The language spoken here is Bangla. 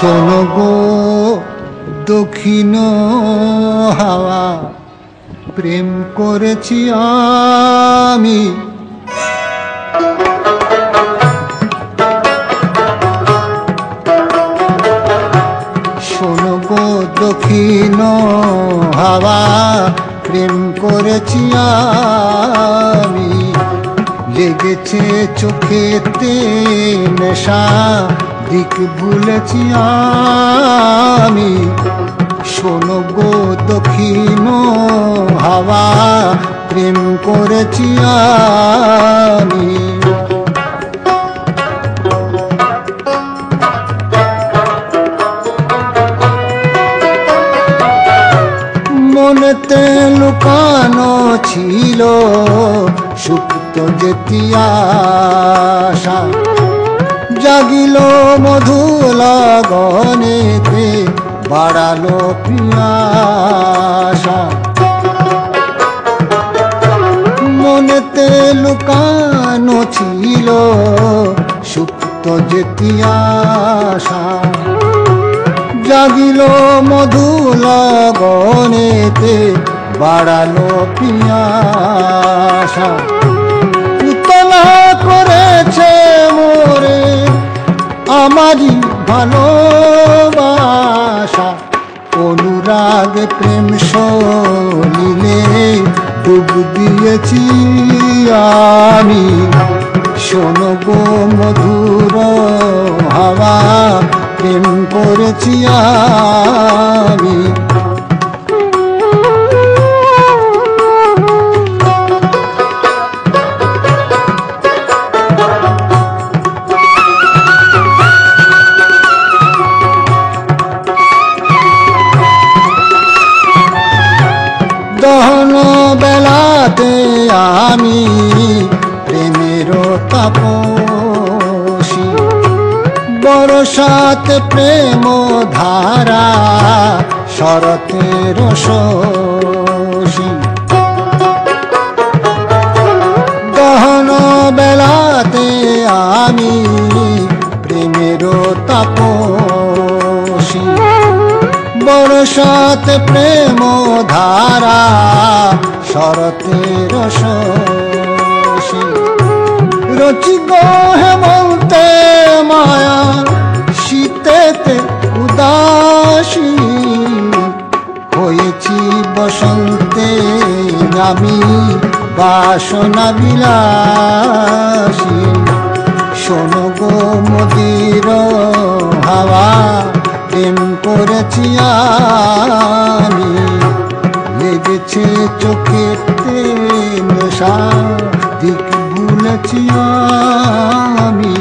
শোনো গো দক্ষিণ হাওয়া, প্রেম করেছি আমি। শোনো গো দক্ষিণ হাওয়া, প্রেম করেছি আমি। লেগেছে চোখেতে নেশা, দিক ভুলেছি আমি। শোনো গো দক্ষিণ হাওয়া, প্রেম করেছি আমি। মনেতে লুকানো ছিল সুপ্ত যেতি আশা, জাগিল মধু লগনেতে, বাড়ালো পিয়াসা। মনেতে লুকানো ছিল সুপ্ত যেতি আশা, জাগিল মধু লগনেতে, বাড়ালো পিয়াসা। পুতলা করেছে মোরে আমারই ভালোবাসা, অনুরাগ প্রেম সলিলে ডুব দিয়েছি আমি। শোনো গো মধুর হাওয়া, প্রেম করেছি আমি। দহন বেলাতে আমি প্রেমের তাপসী, বরসাতে প্রেম ধারা, শরতের শোষী। দহন বেলাতে আমি প্রেমের তাপসী, বরসাতে প্রেম ধারা, শরতের শোষী। রচি গো হেমন্তে মায়া, শীতেতে উদাসী, হয়েছি বসন্তে আমি বাসনা বিলাসী। শোনো গো মদির হাওয়া, প্রেম করেছি আমি। লেগেছে চোখেতে নেশা, দিক ভুলেছি আমি।